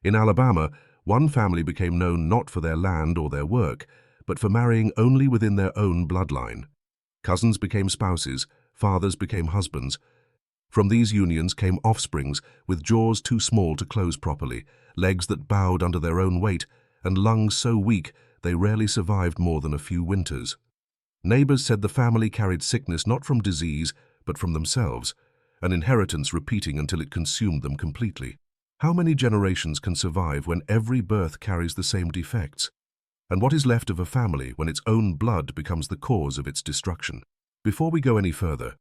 In Alabama, one family became known not for their land or their work, but for marrying only within their own bloodline. Cousins became spouses, fathers became husbands. From these unions came offsprings with jaws too small to close properly, legs that bowed under their own weight, and lungs so weak they rarely survived more than a few winters. Neighbors said the family carried sickness not from disease, but from themselves, an inheritance repeating until it consumed them completely. How many generations can survive when every birth carries the same defects? And what is left of a family when its own blood becomes the cause of its destruction? Before we go any further,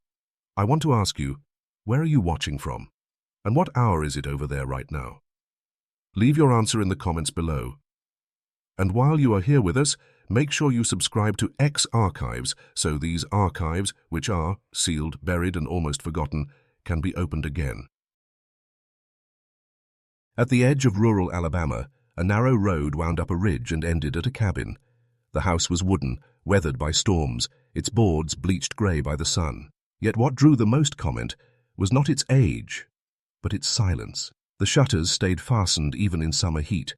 I want to ask you, where are you watching from? And what hour is it over there right now? Leave your answer in the comments below. And while you are here with us, make sure you subscribe to X Archives so these archives, which are sealed, buried, and almost forgotten, can be opened again. At the edge of rural Alabama, a narrow road wound up a ridge and ended at a cabin. The house was wooden, weathered by storms, its boards bleached grey by the sun. Yet what drew the most comment was not its age, but its silence. The shutters stayed fastened even in summer heat.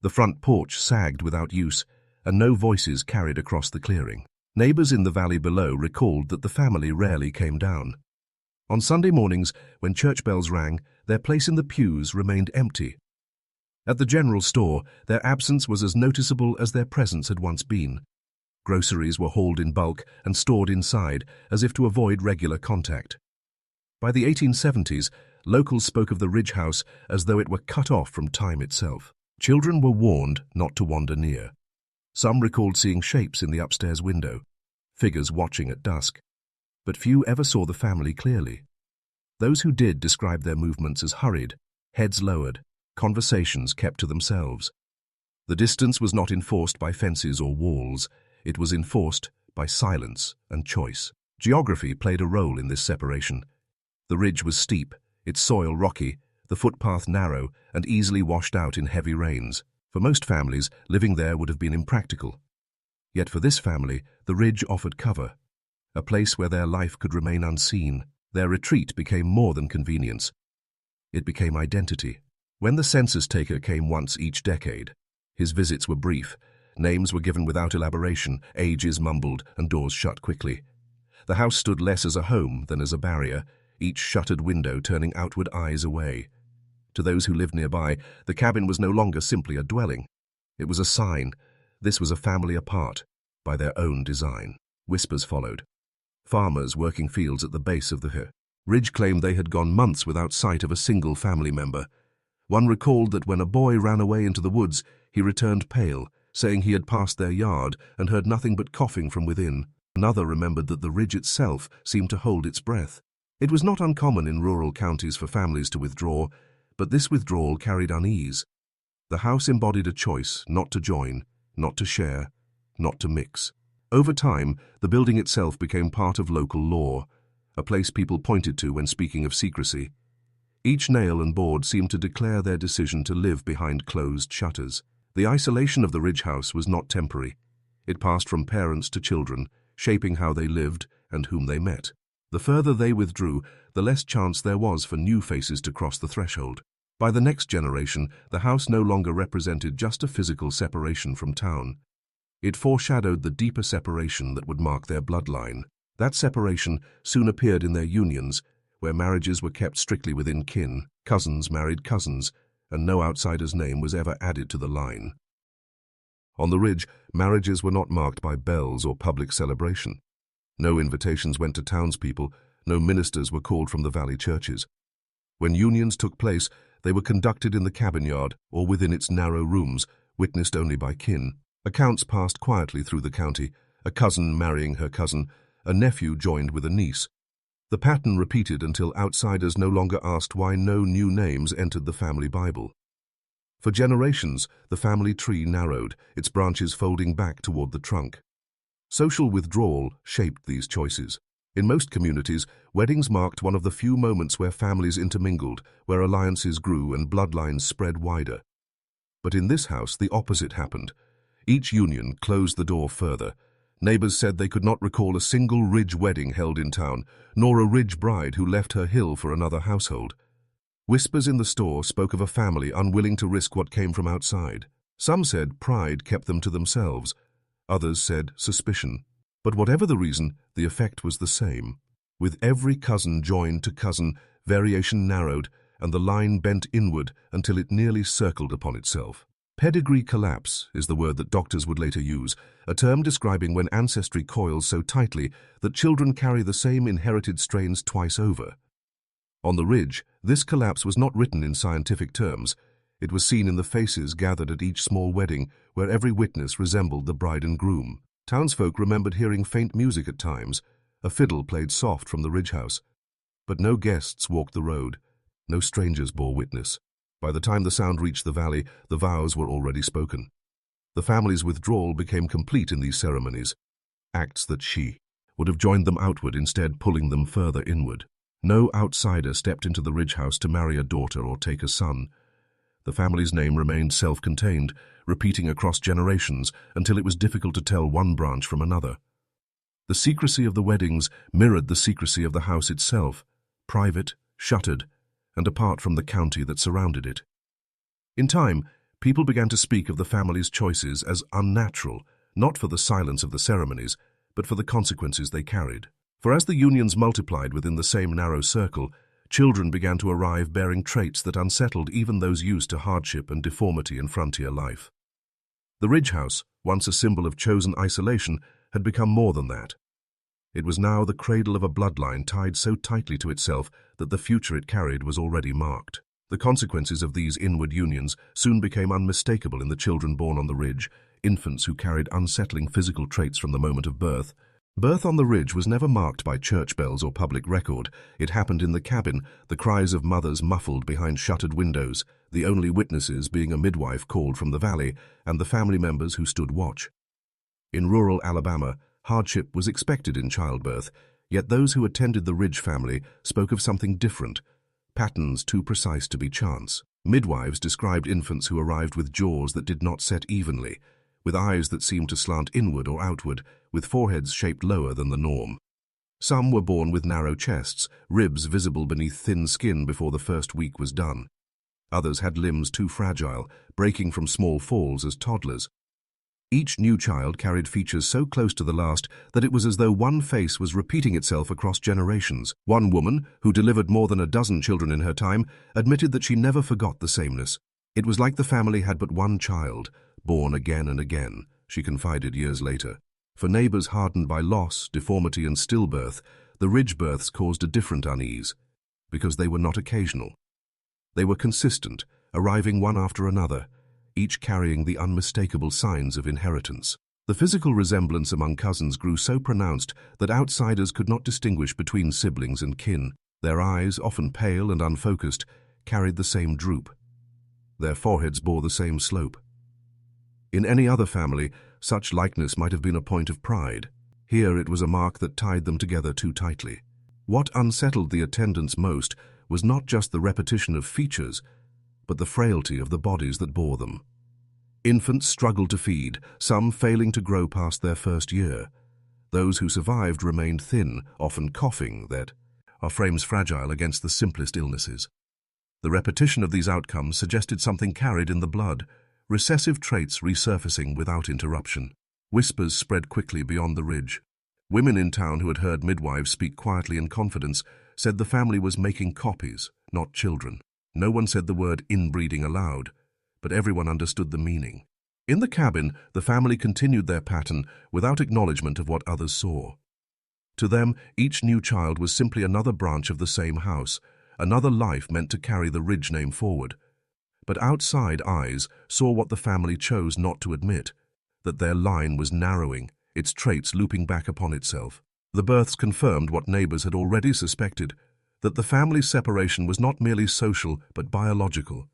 The front porch sagged without use, and no voices carried across the clearing. Neighbors in the valley below recalled that the family rarely came down. On Sunday mornings, when church bells rang, their place in the pews remained empty. At the general store, their absence was as noticeable as their presence had once been. Groceries were hauled in bulk and stored inside, as if to avoid regular contact. By the 1870s, locals spoke of the Ridge House as though it were cut off from time itself. Children were warned not to wander near. Some recalled seeing shapes in the upstairs window, figures watching at dusk. But few ever saw the family clearly. Those who did described their movements as hurried, heads lowered, conversations kept to themselves. The distance was not enforced by fences or walls. It was enforced by silence and choice. Geography played a role in this separation. The ridge was steep, its soil rocky, the footpath narrow and easily washed out in heavy rains. For most families, living there would have been impractical. Yet for this family, the ridge offered cover, a place where their life could remain unseen. Their retreat became more than convenience. It became identity. When the census taker came once each decade, his visits were brief. Names were given without elaboration, ages mumbled, and doors shut quickly. The house stood less as a home than as a barrier, each shuttered window turning outward eyes away. To those who lived nearby, the cabin was no longer simply a dwelling. It was a sign. This was a family apart, by their own design. Whispers followed. Farmers working fields at the base of the ridge claimed they had gone months without sight of a single family member. One recalled that when a boy ran away into the woods, he returned pale, saying he had passed their yard and heard nothing but coughing from within. Another remembered that the ridge itself seemed to hold its breath. It was not uncommon in rural counties for families to withdraw, but this withdrawal carried unease. The house embodied a choice not to join, not to share, not to mix. Over time, the building itself became part of local law, a place people pointed to when speaking of secrecy. Each nail and board seemed to declare their decision to live behind closed shutters. The isolation of the Ridge House was not temporary. It passed from parents to children, shaping how they lived and whom they met. The further they withdrew, the less chance there was for new faces to cross the threshold. By the next generation, the house no longer represented just a physical separation from town. It foreshadowed the deeper separation that would mark their bloodline. That separation soon appeared in their unions, where marriages were kept strictly within kin, cousins married cousins, and no outsider's name was ever added to the line. On the ridge, marriages were not marked by bells or public celebration. No invitations went to townspeople, no ministers were called from the valley churches. When unions took place, they were conducted in the cabin yard or within its narrow rooms, witnessed only by kin. Accounts passed quietly through the county, a cousin marrying her cousin, a nephew joined with a niece. The pattern repeated until outsiders no longer asked why no new names entered the family Bible. For generations, the family tree narrowed, its branches folding back toward the trunk. Social withdrawal shaped these choices. In most communities, weddings marked one of the few moments where families intermingled, where alliances grew and bloodlines spread wider. But in this house, the opposite happened. Each union closed the door further. Neighbors said they could not recall a single Ridge wedding held in town, nor a Ridge bride who left her hill for another household. Whispers in the store spoke of a family unwilling to risk what came from outside. Some said pride kept them to themselves. Others said suspicion. But whatever the reason, the effect was the same. With every cousin joined to cousin, variation narrowed, and the line bent inward until it nearly circled upon itself. Pedigree collapse is the word that doctors would later use, a term describing when ancestry coils so tightly that children carry the same inherited strains twice over. On the ridge, this collapse was not written in scientific terms. It was seen in the faces gathered at each small wedding, where every witness resembled the bride and groom. Townsfolk remembered hearing faint music at times. A fiddle played soft from the ridge house. But no guests walked the road. No strangers bore witness. By the time the sound reached the valley, the vows were already spoken. The family's withdrawal became complete in these ceremonies, acts that she would have joined them outward, instead pulling them further inward. No outsider stepped into the ridge house to marry a daughter or take a son. The family's name remained self-contained, repeating across generations until it was difficult to tell one branch from another. The secrecy of the weddings mirrored the secrecy of the house itself, private, shuttered, and apart from the county that surrounded it. In time, people began to speak of the family's choices as unnatural, not for the silence of the ceremonies, but for the consequences they carried. For as the unions multiplied within the same narrow circle, children began to arrive bearing traits that unsettled even those used to hardship and deformity in frontier life. The ridge house, once a symbol of chosen isolation, had become more than that. It was now the cradle of a bloodline tied so tightly to itself that the future it carried was already marked. The consequences of these inward unions soon became unmistakable in the children born on the ridge, infants who carried unsettling physical traits from the moment of birth. Birth on the ridge was never marked by church bells or public record. It happened in the cabin, the cries of mothers muffled behind shuttered windows, the only witnesses being a midwife called from the valley and the family members who stood watch. In rural Alabama, hardship was expected in childbirth, yet those who attended the Ridge family spoke of something different, patterns too precise to be chance. Midwives described infants who arrived with jaws that did not set evenly, with eyes that seemed to slant inward or outward, with foreheads shaped lower than the norm. Some were born with narrow chests, ribs visible beneath thin skin before the first week was done. Others had limbs too fragile, breaking from small falls as toddlers. Each new child carried features so close to the last that it was as though one face was repeating itself across generations. One woman, who delivered more than a dozen children in her time, admitted that she never forgot the sameness. It was like the family had but one child, born again and again, she confided years later. For neighbors hardened by loss, deformity, and stillbirth, the ridge births caused a different unease, because they were not occasional. They were consistent, arriving one after another, each carrying the unmistakable signs of inheritance. The physical resemblance among cousins grew so pronounced that outsiders could not distinguish between siblings and kin. Their eyes, often pale and unfocused, carried the same droop. Their foreheads bore the same slope. In any other family, such likeness might have been a point of pride. Here it was a mark that tied them together too tightly. What unsettled the attendants most was not just the repetition of features, but the frailty of the bodies that bore them. Infants struggled to feed, some failing to grow past their first year. Those who survived remained thin, often coughing, that are frames fragile against the simplest illnesses. The repetition of these outcomes suggested something carried in the blood, recessive traits resurfacing without interruption. Whispers spread quickly beyond the ridge. Women in town who had heard midwives speak quietly in confidence said the family was making copies, not children. No one said the word inbreeding aloud, but everyone understood the meaning. In the cabin, the family continued their pattern without acknowledgement of what others saw. To them, each new child was simply another branch of the same house, another life meant to carry the Ridge name forward. But outside eyes saw what the family chose not to admit, that their line was narrowing, its traits looping back upon itself. The births confirmed what neighbors had already suspected, that the family separation was not merely social but biological.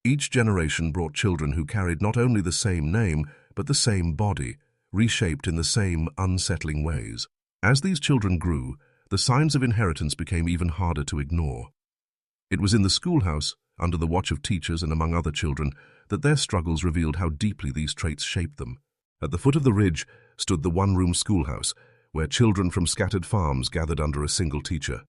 Each generation brought children who carried not only the same name but the same body, reshaped in the same unsettling ways. As these children grew, the signs of inheritance became even harder to ignore. It was in the schoolhouse, under the watch of teachers and among other children, that their struggles revealed how deeply these traits shaped them. At the foot of the ridge stood the one-room schoolhouse, where children from scattered farms gathered under a single teacher.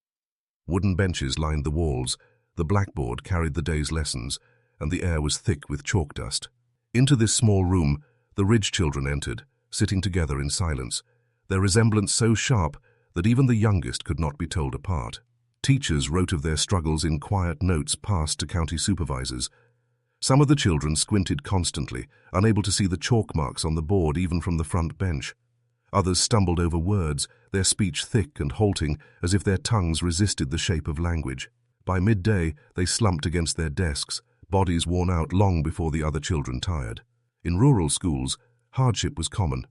Wooden benches lined the walls, The blackboard carried the day's lessons, and the air was thick with chalk dust. Into this small room, the Ridge children entered, sitting together in silence, their resemblance so sharp that even the youngest could not be told apart. Teachers wrote of their struggles in quiet notes passed to county supervisors. Some of the children squinted constantly, unable to see the chalk marks on the board even from the front bench. Others stumbled over words, their speech thick and halting, as if their tongues resisted the shape of language. By midday, they slumped against their desks, bodies worn out long before the other children tired. In rural schools, hardship was common.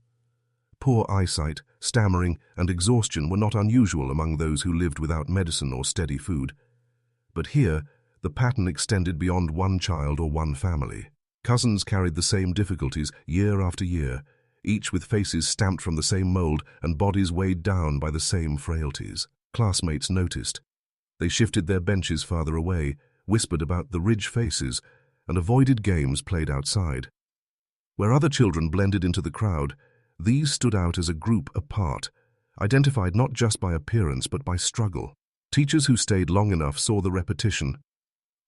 Poor eyesight, stammering, and exhaustion were not unusual among those who lived without medicine or steady food. But here, the pattern extended beyond one child or one family. Cousins carried the same difficulties year after year, each with faces stamped from the same mold and bodies weighed down by the same frailties. Classmates noticed. They shifted their benches farther away, whispered about the Ridge faces, and avoided games played outside. Where other children blended into the crowd, these stood out as a group apart, identified not just by appearance but by struggle. Teachers who stayed long enough saw the repetition.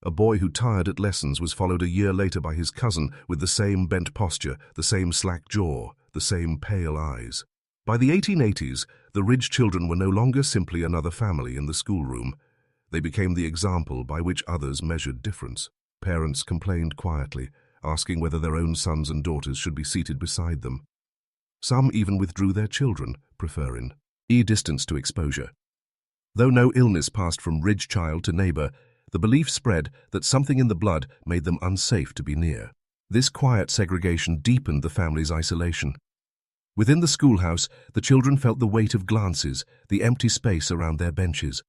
A boy who tired at lessons was followed a year later by his cousin with the same bent posture, the same slack jaw, the same pale eyes. By the 1880s, the Ridge children were no longer simply another family in the schoolroom. They became the example by which others measured difference. Parents complained quietly, asking whether their own sons and daughters should be seated beside them. Some even withdrew their children, preferring distance to exposure. Though no illness passed from Ridge child to neighbor, the belief spread that something in the blood made them unsafe to be near. This quiet segregation deepened the family's isolation. Within the schoolhouse, the children felt the weight of glances, the empty space around their benches.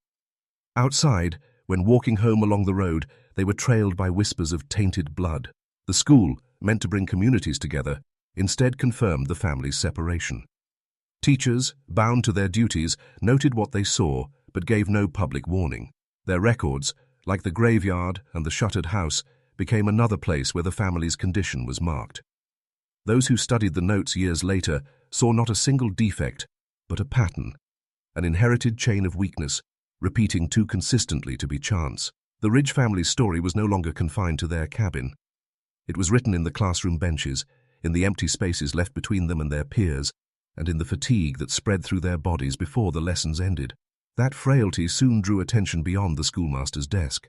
Outside, when walking home along the road, they were trailed by whispers of tainted blood. The school, meant to bring communities together, instead confirmed the family's separation. Teachers, bound to their duties, noted what they saw, but gave no public warning. Their records, like the graveyard and the shuttered house, became another place where the family's condition was marked. Those who studied the notes years later saw not a single defect, but a pattern, an inherited chain of weakness, repeating too consistently to be chance. The Ridge family's story was no longer confined to their cabin. It was written in the classroom benches, in the empty spaces left between them and their peers, and in the fatigue that spread through their bodies before the lessons ended. That frailty soon drew attention beyond the schoolmaster's desk.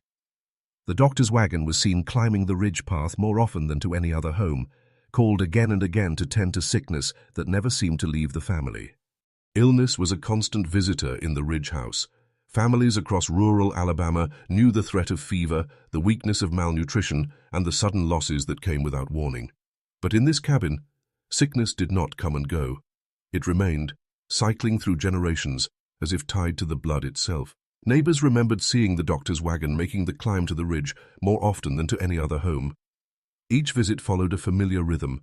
The doctor's wagon was seen climbing the Ridge path more often than to any other home, called again and again to tend to sickness that never seemed to leave the family. Illness was a constant visitor in the Ridge house. Families across rural Alabama knew the threat of fever, the weakness of malnutrition, and the sudden losses that came without warning. But in this cabin, sickness did not come and go. It remained, cycling through generations, as if tied to the blood itself. Neighbors remembered seeing the doctor's wagon making the climb to the Ridge more often than to any other home. Each visit followed a familiar rhythm,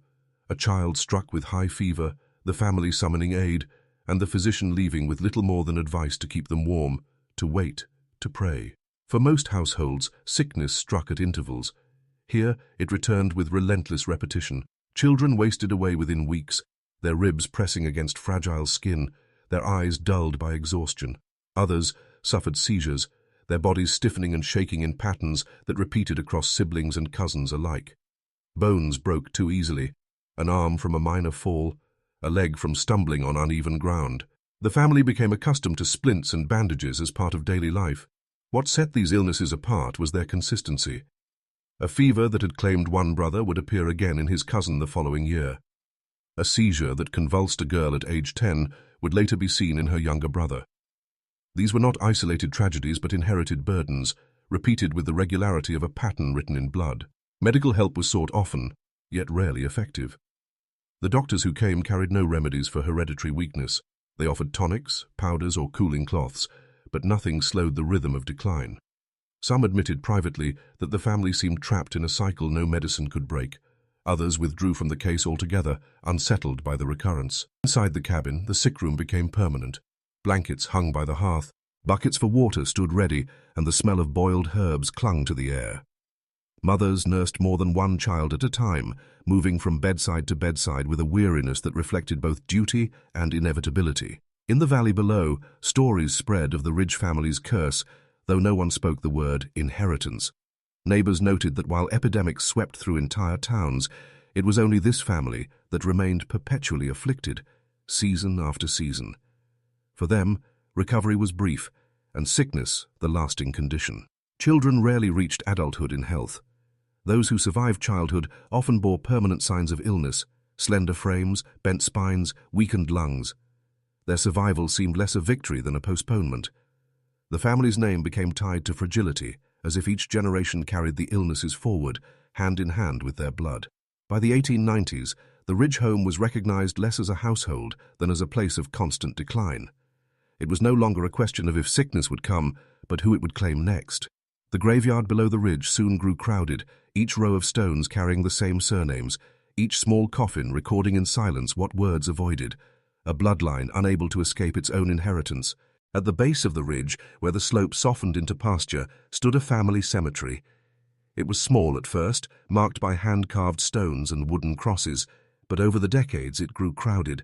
a child struck with high fever, the family summoning aid, and the physician leaving with little more than advice to keep them warm, to wait, to pray. For most households, sickness struck at intervals. Here, it returned with relentless repetition. Children wasted away within weeks, their ribs pressing against fragile skin, their eyes dulled by exhaustion. Others suffered seizures, their bodies stiffening and shaking in patterns that repeated across siblings and cousins alike. Bones broke too easily, an arm from a minor fall, a leg from stumbling on uneven ground. The family became accustomed to splints and bandages as part of daily life. What set these illnesses apart was their consistency. A fever that had claimed one brother would appear again in his cousin the following year. A seizure that convulsed a girl at age 10 would later be seen in her younger brother. These were not isolated tragedies but inherited burdens, repeated with the regularity of a pattern written in blood. Medical help was sought often, yet rarely effective. The doctors who came carried no remedies for hereditary weakness. They offered tonics, powders, or cooling cloths, but nothing slowed the rhythm of decline. Some admitted privately that the family seemed trapped in a cycle no medicine could break. Others withdrew from the case altogether, unsettled by the recurrence. Inside the cabin, the sick room became permanent. Blankets hung by the hearth, buckets for water stood ready, and the smell of boiled herbs clung to the air. Mothers nursed more than one child at a time, moving from bedside to bedside with a weariness that reflected both duty and inevitability. In the valley below, stories spread of the Ridge family's curse, though no one spoke the word inheritance. Neighbors noted that while epidemics swept through entire towns, it was only this family that remained perpetually afflicted, season after season. For them, recovery was brief, and sickness the lasting condition. Children rarely reached adulthood in health. Those who survived childhood often bore permanent signs of illness: slender frames, bent spines, weakened lungs. Their survival seemed less a victory than a postponement. The family's name became tied to fragility, as if each generation carried the illnesses forward, hand in hand with their blood. By the 1890s, the Ridge home was recognized less as a household than as a place of constant decline. It was no longer a question of if sickness would come, but who it would claim next. The graveyard below the ridge soon grew crowded, each row of stones carrying the same surnames, each small coffin recording in silence what words avoided, a bloodline unable to escape its own inheritance. At the base of the ridge, where the slope softened into pasture, stood a family cemetery. It was small at first, marked by hand-carved stones and wooden crosses, but over the decades it grew crowded.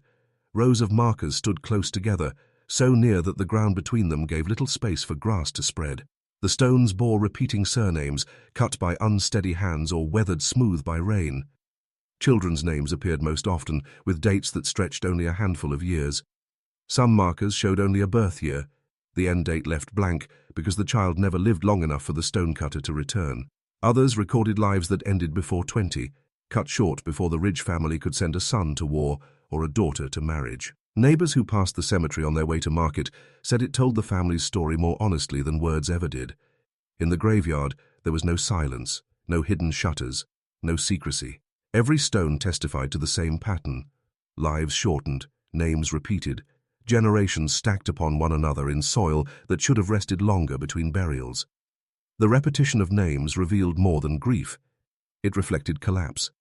Rows of markers stood close together, so near that the ground between them gave little space for grass to spread. The stones bore repeating surnames, cut by unsteady hands or weathered smooth by rain. Children's names appeared most often, with dates that stretched only a handful of years. Some markers showed only a birth year. The end date left blank because the child never lived long enough for the stonecutter to return. Others recorded lives that ended before 20, cut short before the Ridge family could send a son to war or a daughter to marriage. Neighbors who passed the cemetery on their way to market said it told the family's story more honestly than words ever did. In the graveyard, there was no silence, no hidden shutters, no secrecy. Every stone testified to the same pattern: lives shortened, names repeated, generations stacked upon one another in soil that should have rested longer between burials. The repetition of names revealed more than grief. It reflected collapse.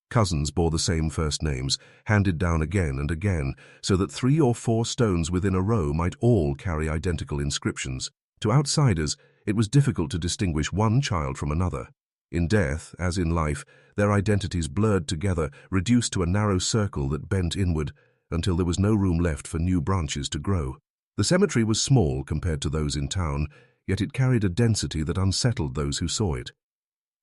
Cousins bore the same first names, handed down again and again, so that 3 or 4 stones within a row might all carry identical inscriptions. To outsiders, it was difficult to distinguish one child from another. In death, as in life, their identities blurred together, reduced to a narrow circle that bent inward, until there was no room left for new branches to grow. The cemetery was small compared to those in town, yet it carried a density that unsettled those who saw it.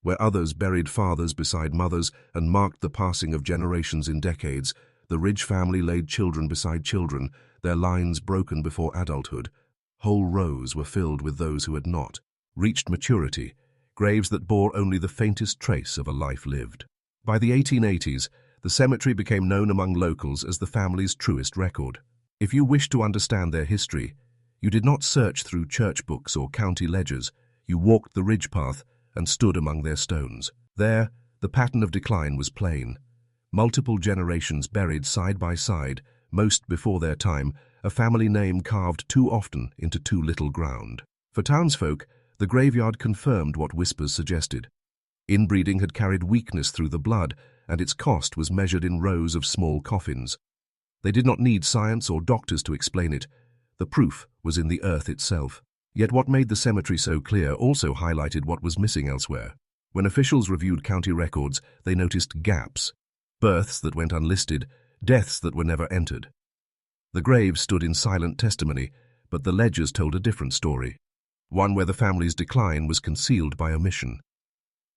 Where others buried fathers beside mothers and marked the passing of generations in decades, the Ridge family laid children beside children, their lines broken before adulthood. Whole rows were filled with those who had not reached maturity, graves that bore only the faintest trace of a life lived. By the 1880s, the cemetery became known among locals as the family's truest record. If you wished to understand their history, you did not search through church books or county ledgers. You walked the ridge path and stood among their stones. There, the pattern of decline was plain. Multiple generations buried side by side, most before their time, a family name carved too often into too little ground. For townsfolk, the graveyard confirmed what whispers suggested. Inbreeding had carried weakness through the blood, and its cost was measured in rows of small coffins. They did not need science or doctors to explain it. The proof was in the earth itself. Yet what made the cemetery so clear also highlighted what was missing elsewhere. When officials reviewed county records, they noticed gaps: births that went unlisted, deaths that were never entered. The graves stood in silent testimony, but the ledgers told a different story, one where the family's decline was concealed by omission.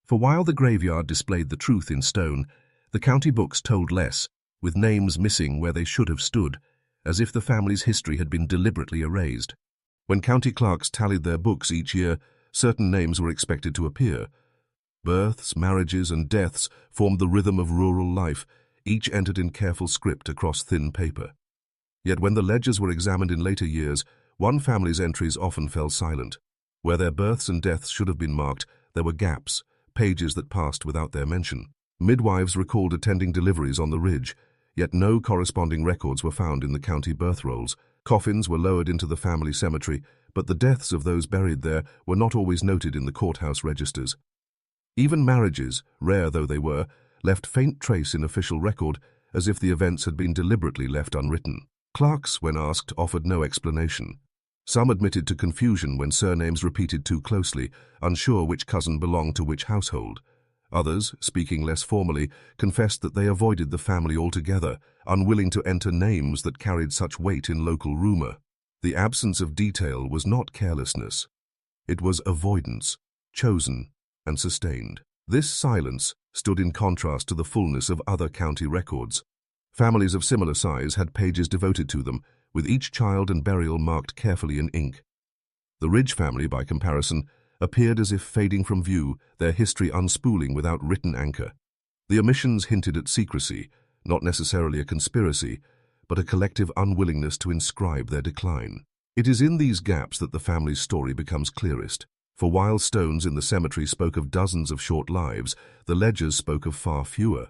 For while the graveyard displayed the truth in stone, the county books told less, with names missing where they should have stood, as if the family's history had been deliberately erased. When county clerks tallied their books each year, certain names were expected to appear. Births, marriages, and deaths formed the rhythm of rural life, each entered in careful script across thin paper. Yet when the ledgers were examined in later years, one family's entries often fell silent. Where their births and deaths should have been marked, there were gaps, pages that passed without their mention. Midwives recalled attending deliveries on the ridge, yet no corresponding records were found in the county birth rolls. Coffins were lowered into the family cemetery, but the deaths of those buried there were not always noted in the courthouse registers. Even marriages, rare though they were, left faint trace in official record, as if the events had been deliberately left unwritten. Clerks, when asked, offered no explanation. Some admitted to confusion when surnames repeated too closely, unsure which cousin belonged to which household. Others, speaking less formally, confessed that they avoided the family altogether, unwilling to enter names that carried such weight in local rumor. The absence of detail was not carelessness. It was avoidance, chosen and sustained. This silence stood in contrast to the fullness of other county records. Families of similar size had pages devoted to them, with each child and burial marked carefully in ink. The Ridge family, by comparison, appeared as if fading from view, their history unspooling without written anchor. The omissions hinted at secrecy, not necessarily a conspiracy, but a collective unwillingness to inscribe their decline. It is in these gaps that the family's story becomes clearest. For while stones in the cemetery spoke of dozens of short lives, the ledgers spoke of far fewer.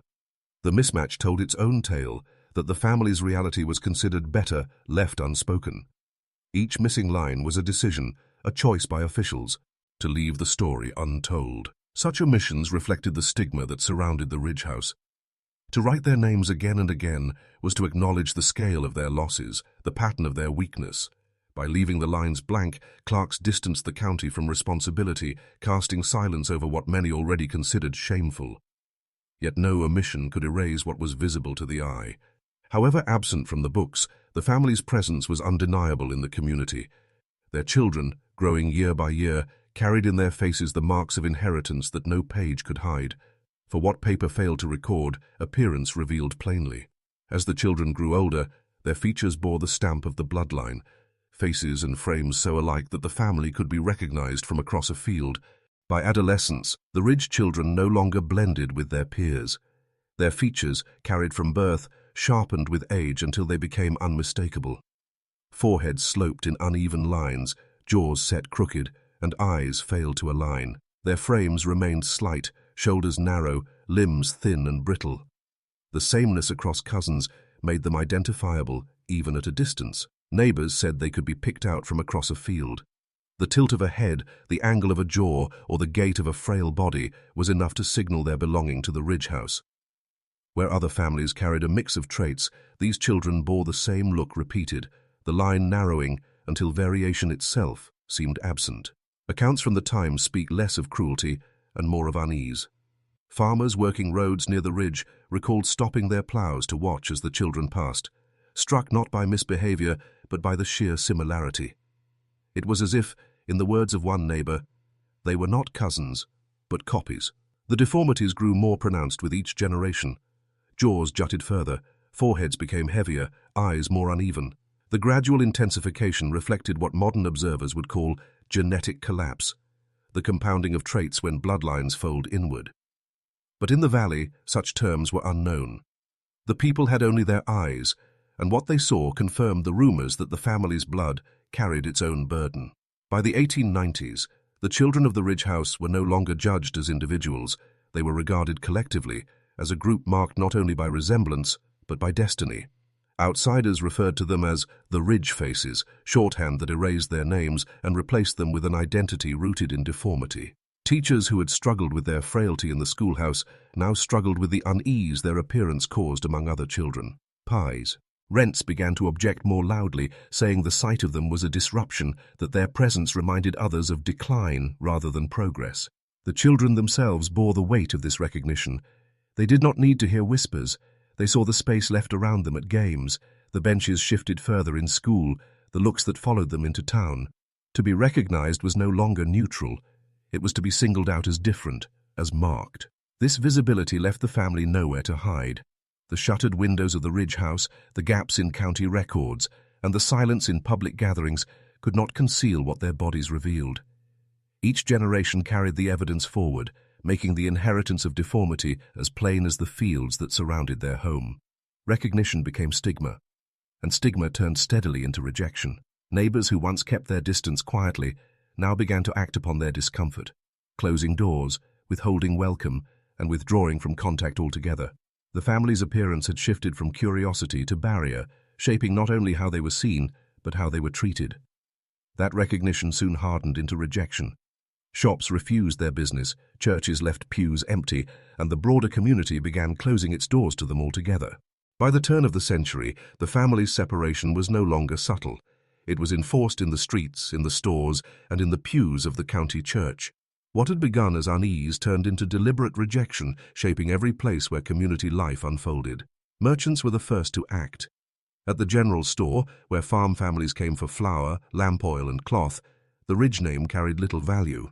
The mismatch told its own tale, that the family's reality was considered better left unspoken. Each missing line was a decision, a choice by officials, to leave the story untold. Such omissions reflected the stigma that surrounded the Ridge house. To write their names again and again was to acknowledge the scale of their losses, the pattern of their weakness. By leaving the lines blank, clerks distanced the county from responsibility, casting silence over what many already considered shameful. Yet no omission could erase what was visible to the eye. However absent from the books, the family's presence was undeniable in the community. Their children, growing year by year, carried in their faces the marks of inheritance that no page could hide. For what paper failed to record, appearance revealed plainly. As the children grew older, their features bore the stamp of the bloodline, faces and frames so alike that the family could be recognized from across a field. By adolescence, the Ridge children no longer blended with their peers. Their features, carried from birth, sharpened with age until they became unmistakable. Foreheads sloped in uneven lines, jaws set crooked, and eyes failed to align. Their frames remained slight, shoulders narrow, limbs thin and brittle. The sameness across cousins made them identifiable even at a distance. Neighbors said they could be picked out from across a field. The tilt of a head, the angle of a jaw, or the gait of a frail body was enough to signal their belonging to the Ridge house. Where other families carried a mix of traits, these children bore the same look repeated, the line narrowing until variation itself seemed absent. Accounts from the time speak less of cruelty and more of unease. Farmers working roads near the Ridge recalled stopping their plows to watch as the children passed, struck not by misbehavior but by the sheer similarity. It was as if, in the words of one neighbor, they were not cousins, but copies. The deformities grew more pronounced with each generation. Jaws jutted further, foreheads became heavier, eyes more uneven. The gradual intensification reflected what modern observers would call genetic collapse, the compounding of traits when bloodlines fold inward. But in the valley, such terms were unknown. The people had only their eyes, and what they saw confirmed the rumors that the family's blood carried its own burden. By the 1890s, the children of the Ridge house were no longer judged as individuals. They were regarded collectively as a group marked not only by resemblance, but by destiny. Outsiders referred to them as the Ridge faces, shorthand that erased their names and replaced them with an identity rooted in deformity. Teachers who had struggled with their frailty in the schoolhouse now struggled with the unease their appearance caused among other children. Pies. Rents began to object more loudly, saying the sight of them was a disruption, that their presence reminded others of decline rather than progress. The children themselves bore the weight of this recognition. They did not need to hear whispers. They saw the space left around them at games, the benches shifted further in school, the looks that followed them into town. To be recognized was no longer neutral. It was to be singled out as different, as marked. This visibility left the family nowhere to hide. The shuttered windows of the Ridge house, the gaps in county records, and the silence in public gatherings could not conceal what their bodies revealed. Each generation carried the evidence forward, making the inheritance of deformity as plain as the fields that surrounded their home. Recognition became stigma, and stigma turned steadily into rejection. Neighbors who once kept their distance quietly now began to act upon their discomfort, closing doors, withholding welcome, and withdrawing from contact altogether. The family's appearance had shifted from curiosity to barrier, shaping not only how they were seen, but how they were treated. That recognition soon hardened into rejection. Shops refused their business, churches left pews empty, and the broader community began closing its doors to them altogether. By the turn of the century, the family's separation was no longer subtle. It was enforced in the streets, in the stores, and in the pews of the county church. What had begun as unease turned into deliberate rejection, shaping every place where community life unfolded. Merchants were the first to act. At the general store, where farm families came for flour, lamp oil, and cloth, The Ridge name carried little value.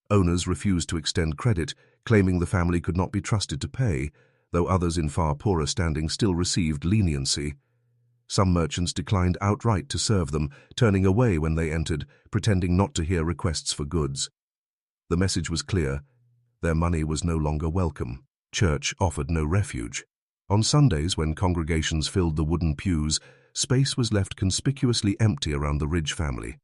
Owners refused to extend credit, claiming the family could not be trusted to pay, though others in far poorer standing still received leniency. Some merchants declined outright to serve them, turning away when they entered, pretending not to hear requests for goods. The message was clear: their money was no longer welcome. Church offered no refuge. On Sundays, when congregations filled the wooden pews, space was left conspicuously empty around the Ridge family.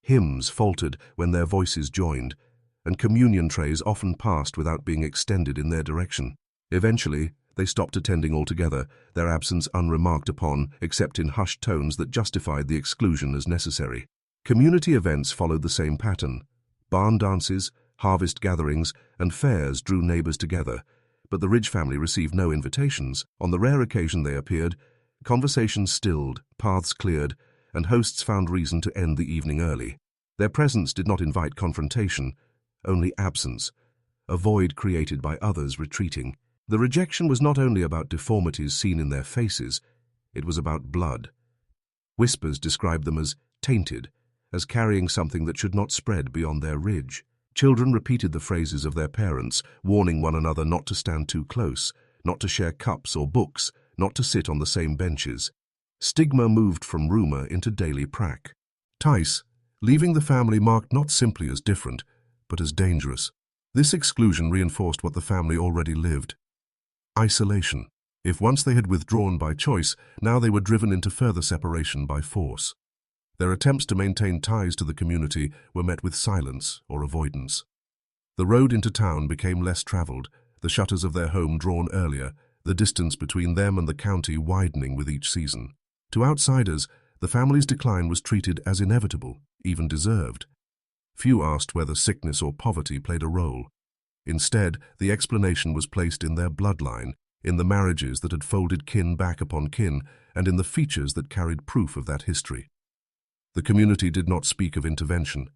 Hymns faltered when their voices joined, and communion trays often passed without being extended in their direction. Eventually, they stopped attending altogether, their absence unremarked upon except in hushed tones that justified the exclusion as necessary. Community events followed the same pattern. Barn dances, harvest gatherings, and fairs drew neighbors together, but the Ridge family received no invitations. On the rare occasion they appeared, conversations stilled, paths cleared, and hosts found reason to end the evening early. Their presence did not invite confrontation, only absence, a void created by others retreating. The rejection was not only about deformities seen in their faces, it was about blood. Whispers described them as tainted, as carrying something that should not spread beyond their ridge. Children repeated the phrases of their parents, warning one another not to stand too close, not to share cups or books, not to sit on the same benches. Stigma moved from rumor into daily prac. Tice, leaving the family marked not simply as different, but as dangerous. This exclusion reinforced what the family already lived: isolation. If once they had withdrawn by choice, now they were driven into further separation by force. Their attempts to maintain ties to the community were met with silence or avoidance. The road into town became less traveled, the shutters of their home drawn earlier, the distance between them and the county widening with each season. To outsiders, the family's decline was treated as inevitable, even deserved. Few asked whether sickness or poverty played a role. Instead, the explanation was placed in their bloodline, in the marriages that had folded kin back upon kin, and in the features that carried proof of that history. The community did not speak of intervention.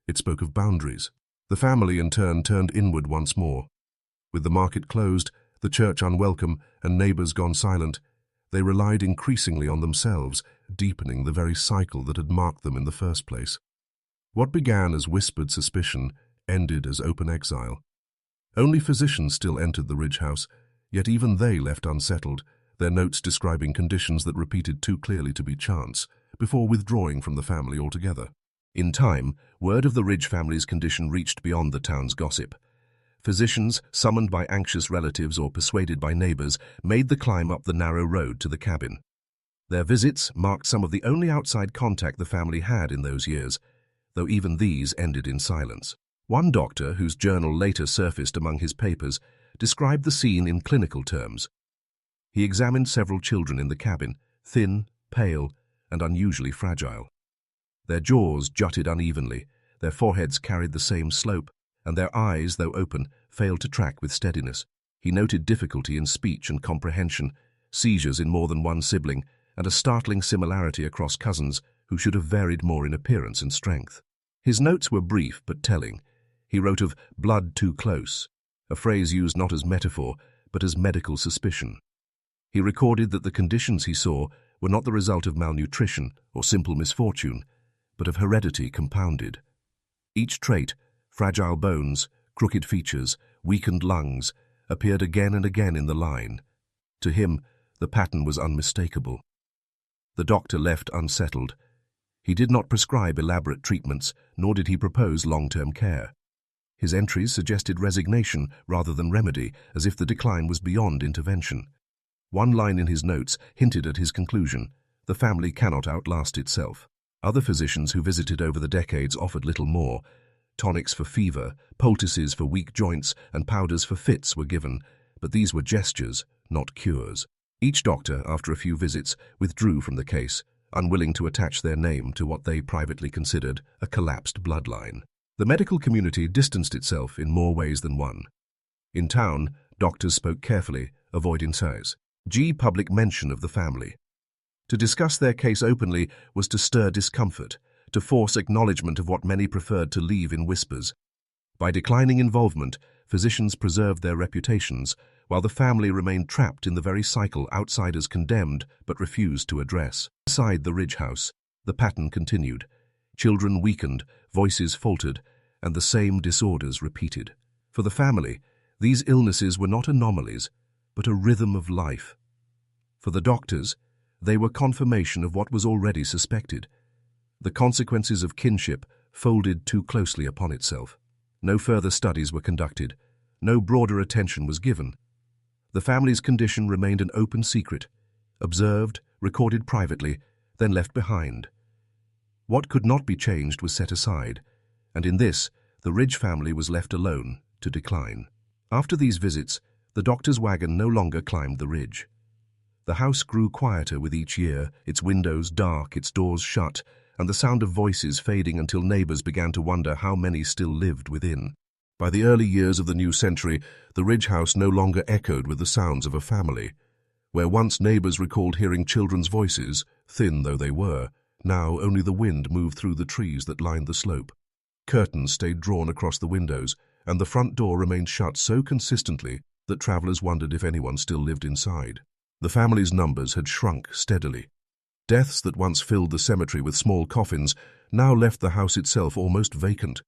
It spoke of boundaries. The family, in turn, turned inward once more. With the market closed, the church unwelcome, and neighbors gone silent, they relied increasingly on themselves, deepening the very cycle that had marked them in the first place. What began as whispered suspicion ended as open exile. Only physicians still entered the Ridge house, yet even they left unsettled, their notes describing conditions that repeated too clearly to be chance, before withdrawing from the family altogether. In time, word of the Ridge family's condition reached beyond the town's gossip. Physicians, summoned by anxious relatives or persuaded by neighbors, made the climb up the narrow road to the cabin. Their visits marked some of the only outside contact the family had in those years, though even these ended in silence. One doctor, whose journal later surfaced among his papers, described the scene in clinical terms. He examined several children in the cabin, thin, pale, and unusually fragile. Their jaws jutted unevenly, their foreheads carried the same slope, and their eyes, though open, failed to track with steadiness. He noted difficulty in speech and comprehension, seizures in more than one sibling, and a startling similarity across cousins who should have varied more in appearance and strength. His notes were brief but telling. He wrote of blood too close, a phrase used not as metaphor, but as medical suspicion. He recorded that the conditions he saw were not the result of malnutrition or simple misfortune, but of heredity compounded. Each trait, fragile bones, crooked features, weakened lungs, appeared again and again in the line. To him, the pattern was unmistakable. The doctor left unsettled. He did not prescribe elaborate treatments, nor did he propose long-term care. His entries suggested resignation rather than remedy, as if the decline was beyond intervention. One line in his notes hinted at his conclusion: the family cannot outlast itself. Other physicians who visited over the decades offered little more. Tonics for fever, poultices for weak joints, and powders for fits were given, but these were gestures, not cures. Each doctor, after a few visits, withdrew from the case, unwilling to attach their name to what they privately considered a collapsed bloodline. The medical community distanced itself in more ways than one. In town, doctors spoke carefully, avoiding public mention of the family. To discuss their case openly was to stir discomfort, to force acknowledgement of what many preferred to leave in whispers. By declining involvement, physicians preserved their reputations, while the family remained trapped in the very cycle outsiders condemned but refused to address. Inside the Ridge house, the pattern continued. Children weakened, voices faltered, and the same disorders repeated. For the family, these illnesses were not anomalies, but a rhythm of life. For the doctors, they were confirmation of what was already suspected. The consequences of kinship folded too closely upon itself. No further studies were conducted. No broader attention was given. The family's condition remained an open secret, observed, recorded privately, then left behind. What could not be changed was set aside, and in this, the Ridge family was left alone to decline. After these visits, the doctor's wagon no longer climbed the ridge. The house grew quieter with each year, its windows dark, its doors shut, and the sound of voices fading until neighbors began to wonder how many still lived within. By the early years of the new century, the Ridge house no longer echoed with the sounds of a family. Where once neighbors recalled hearing children's voices, thin though they were, now only the wind moved through the trees that lined the slope. Curtains stayed drawn across the windows, and the front door remained shut so consistently that travelers wondered if anyone still lived inside. The family's numbers had shrunk steadily. Deaths that once filled the cemetery with small coffins now left the house itself almost vacant.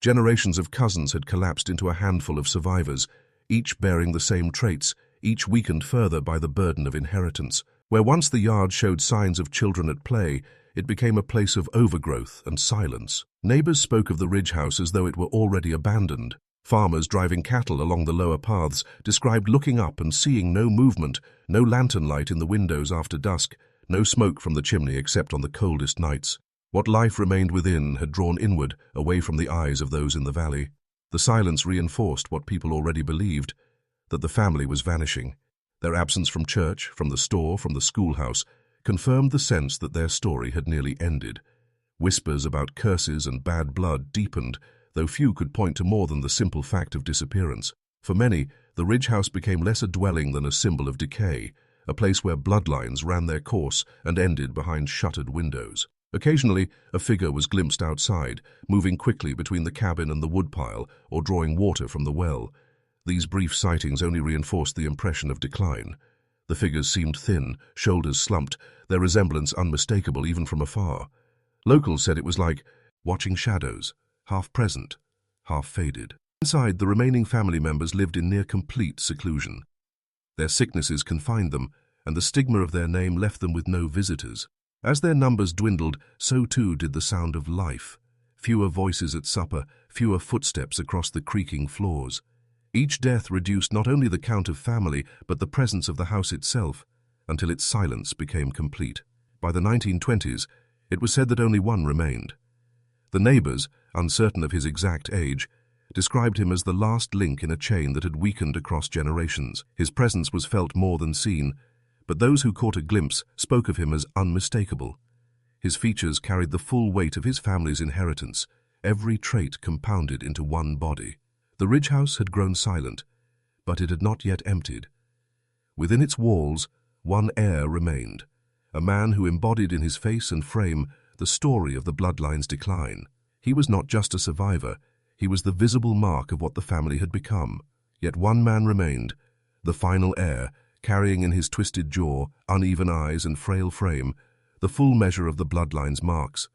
Generations of cousins had collapsed into a handful of survivors, each bearing the same traits, each weakened further by the burden of inheritance. Where once the yard showed signs of children at play, it became a place of overgrowth and silence. Neighbors spoke of the Ridge house as though it were already abandoned. Farmers driving cattle along the lower paths described looking up and seeing no movement, no lantern light in the windows after dusk, no smoke from the chimney except on the coldest nights. What life remained within had drawn inward, away from the eyes of those in the valley. The silence reinforced what people already believed, that the family was vanishing. Their absence from church, from the store, from the schoolhouse, confirmed the sense that their story had nearly ended. Whispers about curses and bad blood deepened, though few could point to more than the simple fact of disappearance. For many, the Ridge house became less a dwelling than a symbol of decay, a place where bloodlines ran their course and ended behind shuttered windows. Occasionally, a figure was glimpsed outside, moving quickly between the cabin and the woodpile or drawing water from the well. These brief sightings only reinforced the impression of decline. The figures seemed thin, shoulders slumped, their resemblance unmistakable even from afar. Locals said it was like watching shadows, half present, half faded. Inside, the remaining family members lived in near-complete seclusion. Their sicknesses confined them, and the stigma of their name left them with no visitors. As their numbers dwindled, so too did the sound of life. Fewer voices at supper, fewer footsteps across the creaking floors. Each death reduced not only the count of family, but the presence of the house itself, until its silence became complete. By the 1920s, it was said that only one remained. The neighbors, uncertain of his exact age, described him as the last link in a chain that had weakened across generations. His presence was felt more than seen, but those who caught a glimpse spoke of him as unmistakable. His features carried the full weight of his family's inheritance, every trait compounded into one body. The Ridge house had grown silent, but it had not yet emptied. Within its walls, one heir remained, a man who embodied in his face and frame the story of the bloodline's decline. He was not just a survivor, he was the visible mark of what the family had become. Yet one man remained, the final heir, carrying in his twisted jaw, uneven eyes and frail frame, the full measure of the bloodline's marks.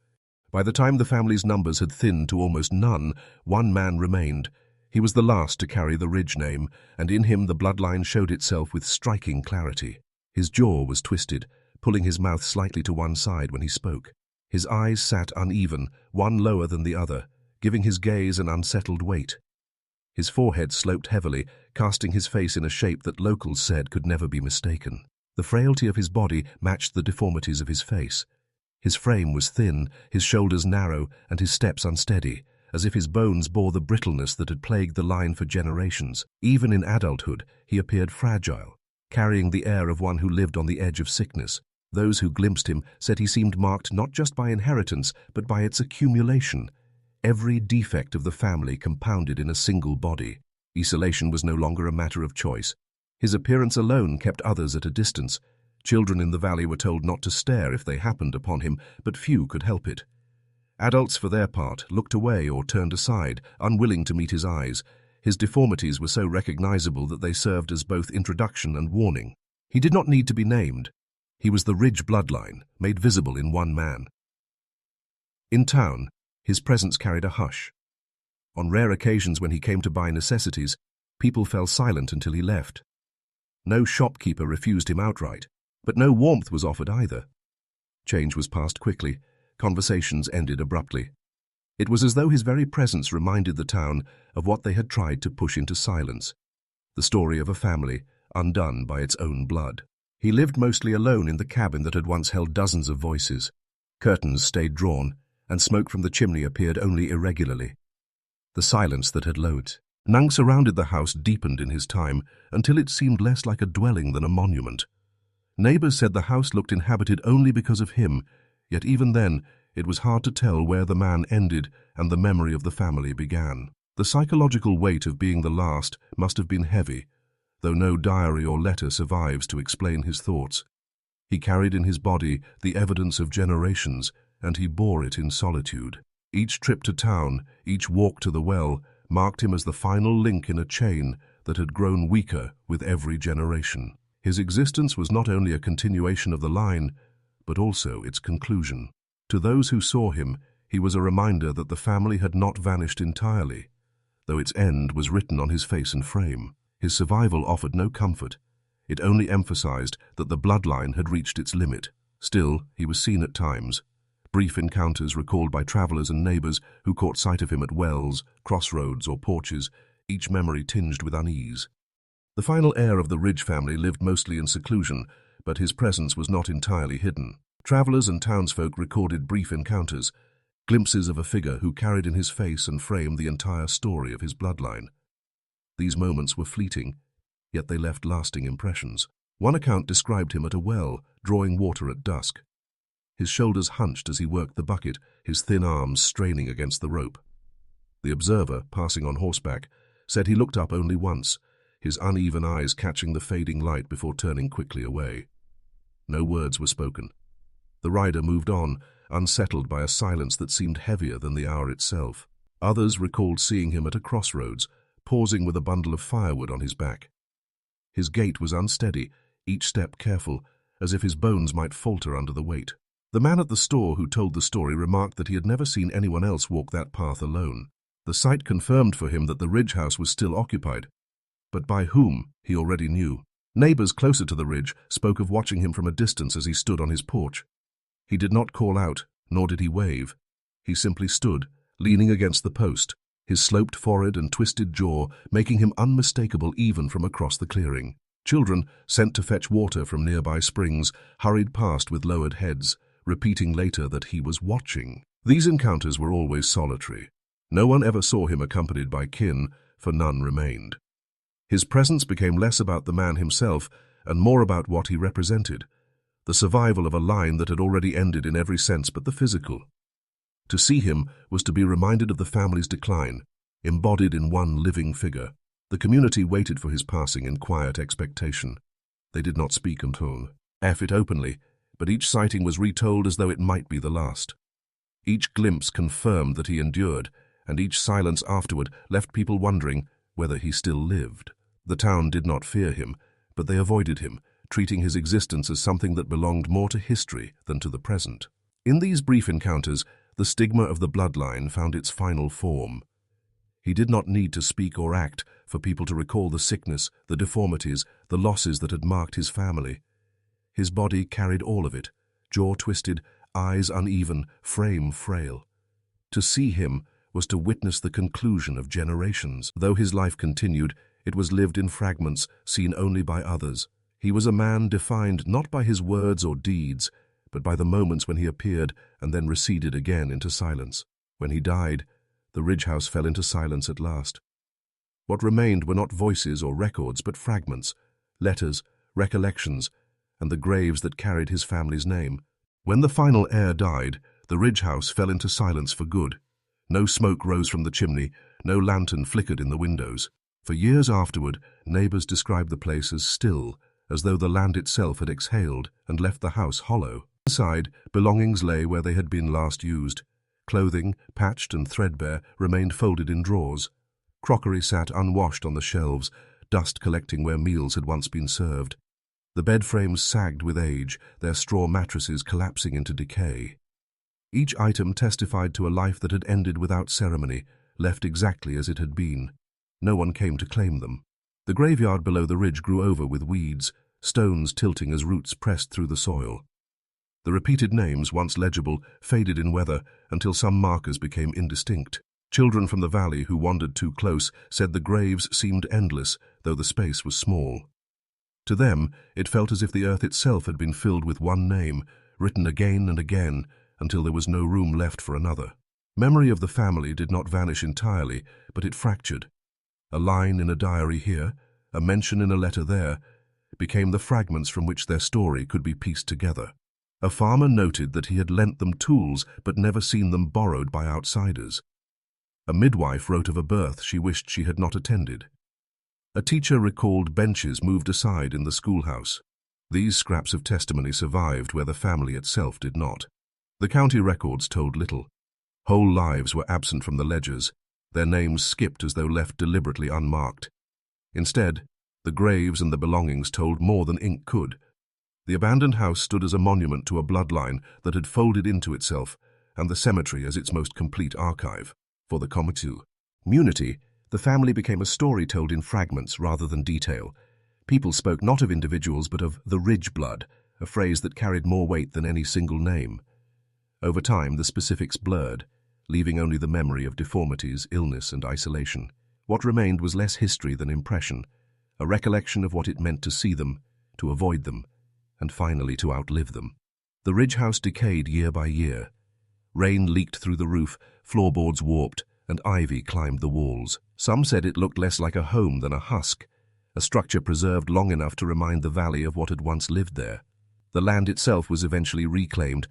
By the time the family's numbers had thinned to almost none, one man remained. He was the last to carry the Ridge name, and in him the bloodline showed itself with striking clarity. His jaw was twisted, pulling his mouth slightly to one side when he spoke. His eyes sat uneven, one lower than the other, giving his gaze an unsettled weight. His forehead sloped heavily, casting his face in a shape that locals said could never be mistaken. The frailty of his body matched the deformities of his face. His frame was thin, his shoulders narrow, and his steps unsteady, as if his bones bore the brittleness that had plagued the line for generations. Even in adulthood, he appeared fragile, carrying the air of one who lived on the edge of sickness. Those who glimpsed him said he seemed marked not just by inheritance, but by its accumulation. Every defect of the family compounded in a single body. Isolation was no longer a matter of choice. His appearance alone kept others at a distance. Children in the valley were told not to stare if they happened upon him, but few could help it. Adults, for their part, looked away or turned aside, unwilling to meet his eyes. His deformities were so recognizable that they served as both introduction and warning. He did not need to be named. He was the Ridge bloodline, made visible in one man. In town, his presence carried a hush. On rare occasions when he came to buy necessities, people fell silent until he left. No shopkeeper refused him outright, but no warmth was offered either. Change was passed quickly, conversations ended abruptly. It was as though his very presence reminded the town of what they had tried to push into silence, the story of a family undone by its own blood. He lived mostly alone in the cabin that had once held dozens of voices. Curtains stayed drawn, and smoke from the chimney appeared only irregularly. The silence that had lowered surrounded the house deepened in his time until it seemed less like a dwelling than a monument. Neighbors said the house looked inhabited only because of him, yet even then it was hard to tell where the man ended and the memory of the family began. The psychological weight of being the last must have been heavy, though no diary or letter survives to explain his thoughts. He carried in his body the evidence of generations, and he bore it in solitude. Each trip to town, each walk to the well, marked him as the final link in a chain that had grown weaker with every generation. His existence was not only a continuation of the line, but also its conclusion. To those who saw him, he was a reminder that the family had not vanished entirely, though its end was written on his face and frame. His survival offered no comfort. It only emphasized that the bloodline had reached its limit. Still, he was seen at times. Brief encounters recalled by travelers and neighbors who caught sight of him at wells, crossroads, or porches, each memory tinged with unease. The final heir of the Ridge family lived mostly in seclusion, but his presence was not entirely hidden. Travelers and townsfolk recorded brief encounters, glimpses of a figure who carried in his face and frame the entire story of his bloodline. These moments were fleeting, yet they left lasting impressions. One account described him at a well, drawing water at dusk. His shoulders hunched as he worked the bucket, his thin arms straining against the rope. The observer, passing on horseback, said he looked up only once, his uneven eyes catching the fading light before turning quickly away. No words were spoken. The rider moved on, unsettled by a silence that seemed heavier than the hour itself. Others recalled seeing him at a crossroads, pausing with a bundle of firewood on his back. His gait was unsteady, each step careful, as if his bones might falter under the weight. The man at the store who told the story remarked that he had never seen anyone else walk that path alone. The sight confirmed for him that the Ridge house was still occupied, but by whom he already knew. Neighbors closer to the ridge spoke of watching him from a distance as he stood on his porch. He did not call out, nor did he wave. He simply stood, leaning against the post, his sloped forehead and twisted jaw making him unmistakable even from across the clearing. Children, sent to fetch water from nearby springs, hurried past with lowered heads, repeating later that he was watching. These encounters were always solitary. No one ever saw him accompanied by kin, for none remained. His presence became less about the man himself and more about what he represented, the survival of a line that had already ended in every sense but the physical. To see him was to be reminded of the family's decline, embodied in one living figure. The community waited for his passing in quiet expectation. They did not speak until it openly, but each sighting was retold as though it might be the last. Each glimpse confirmed that he endured, and each silence afterward left people wondering whether he still lived. The town did not fear him, but they avoided him, treating his existence as something that belonged more to history than to the present. In these brief encounters, the stigma of the bloodline found its final form. He did not need to speak or act for people to recall the sickness, the deformities, the losses that had marked his family. His body carried all of it, jaw twisted, eyes uneven, frame frail. To see him was to witness the conclusion of generations. Though his life continued, it was lived in fragments, seen only by others. He was a man defined not by his words or deeds, but by the moments when he appeared and then receded again into silence. When he died, the Ridge house fell into silence at last. What remained were not voices or records, but fragments, letters, recollections, and the graves that carried his family's name. When the final heir died, the Ridge house fell into silence for good. No smoke rose from the chimney, no lantern flickered in the windows. For years afterward, neighbors described the place as still, as though the land itself had exhaled and left the house hollow. Inside, belongings lay where they had been last used. Clothing, patched and threadbare, remained folded in drawers. Crockery sat unwashed on the shelves, dust collecting where meals had once been served. The bed frames sagged with age, their straw mattresses collapsing into decay. Each item testified to a life that had ended without ceremony, left exactly as it had been. No one came to claim them. The graveyard below the ridge grew over with weeds, stones tilting as roots pressed through the soil. The repeated names, once legible, faded in weather until some markers became indistinct. Children from the valley who wandered too close said the graves seemed endless, though the space was small. To them, it felt as if the earth itself had been filled with one name, written again and again, until there was no room left for another. Memory of the family did not vanish entirely, but it fractured. A line in a diary here, a mention in a letter there, became the fragments from which their story could be pieced together. A farmer noted that he had lent them tools but never seen them borrowed by outsiders. A midwife wrote of a birth she wished she had not attended. A teacher recalled benches moved aside in the schoolhouse. These scraps of testimony survived where the family itself did not. The county records told little. Whole lives were absent from the ledgers, their names skipped as though left deliberately unmarked. Instead, the graves and the belongings told more than ink could. The abandoned house stood as a monument to a bloodline that had folded into itself, and the cemetery as its most complete archive. For the community, the family became a story told in fragments rather than detail. People spoke not of individuals but of the ridge blood, a phrase that carried more weight than any single name. Over time, the specifics blurred, leaving only the memory of deformities, illness, and isolation. What remained was less history than impression, a recollection of what it meant to see them, to avoid them, and finally to outlive them. The ridge house decayed year by year. Rain leaked through the roof, floorboards warped, and ivy climbed the walls. Some said it looked less like a home than a husk, a structure preserved long enough to remind the valley of what had once lived there. The land itself was eventually reclaimed,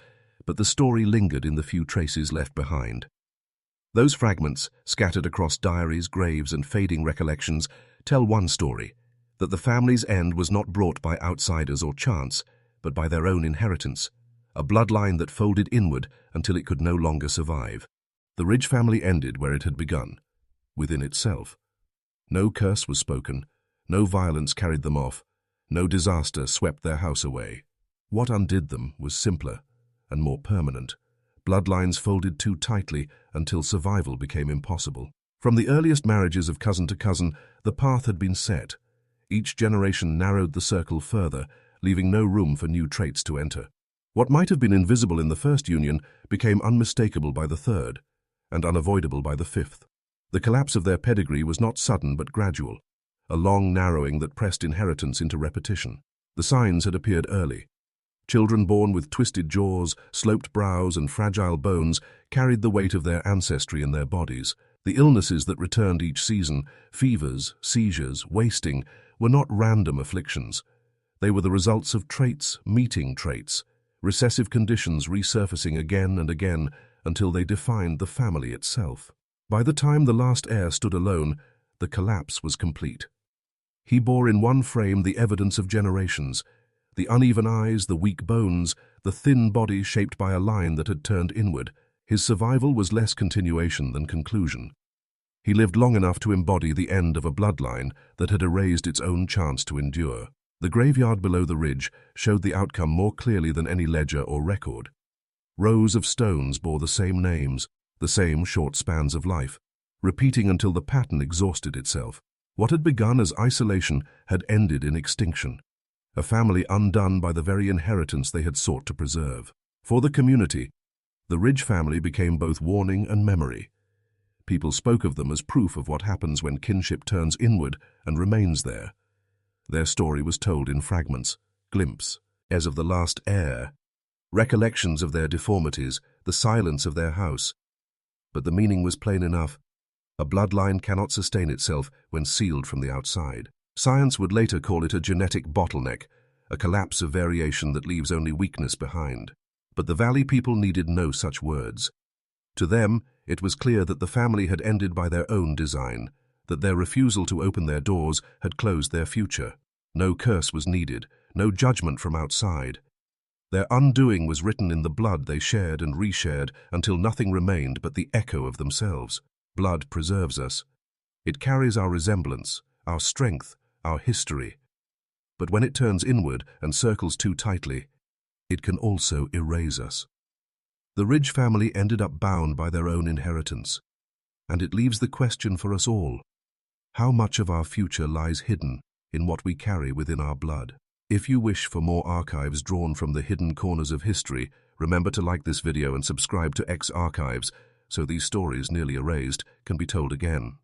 but the story lingered in the few traces left behind. Those fragments, scattered across diaries, graves, and fading recollections, tell one story, that the family's end was not brought by outsiders or chance, but by their own inheritance, a bloodline that folded inward until it could no longer survive. The Ridge family ended where it had begun, within itself. No curse was spoken, no violence carried them off, no disaster swept their house away. What undid them was simpler and more permanent. Bloodlines folded too tightly until survival became impossible. From the earliest marriages of cousin to cousin, the path had been set. Each generation narrowed the circle further, leaving no room for new traits to enter. What might have been invisible in the first union became unmistakable by the third, and unavoidable by the fifth. The collapse of their pedigree was not sudden but gradual, a long narrowing that pressed inheritance into repetition. The signs had appeared early. Children born with twisted jaws, sloped brows, and fragile bones carried the weight of their ancestry in their bodies. The illnesses that returned each season, fevers, seizures, wasting, were not random afflictions. They were the results of traits meeting traits, recessive conditions resurfacing again and again until they defined the family itself. By the time the last heir stood alone, the collapse was complete. He bore in one frame the evidence of generations, the uneven eyes, the weak bones, the thin body shaped by a line that had turned inward. His survival was less continuation than conclusion. He lived long enough to embody the end of a bloodline that had erased its own chance to endure. The graveyard below the ridge showed the outcome more clearly than any ledger or record. Rows of stones bore the same names, the same short spans of life, repeating until the pattern exhausted itself. What had begun as isolation had ended in extinction, a family undone by the very inheritance they had sought to preserve. For the community, the Ridge family became both warning and memory. People spoke of them as proof of what happens when kinship turns inward and remains there. Their story was told in fragments, glimpses, as of the last heir, recollections of their deformities, the silence of their house. But the meaning was plain enough. A bloodline cannot sustain itself when sealed from the outside. Science would later call it a genetic bottleneck, a collapse of variation that leaves only weakness behind. But the Valley people needed no such words. To them, it was clear that the family had ended by their own design, that their refusal to open their doors had closed their future. No curse was needed, no judgment from outside. Their undoing was written in the blood they shared and reshared until nothing remained but the echo of themselves. Blood preserves us. It carries our resemblance, our strength, our history. But when it turns inward and circles too tightly, it can also erase us. The Ridge family ended up bound by their own inheritance. And it leaves the question for us all: how much of our future lies hidden in what we carry within our blood? If you wish for more archives drawn from the hidden corners of history, remember to like this video and subscribe to X Archives so these stories, nearly erased, can be told again.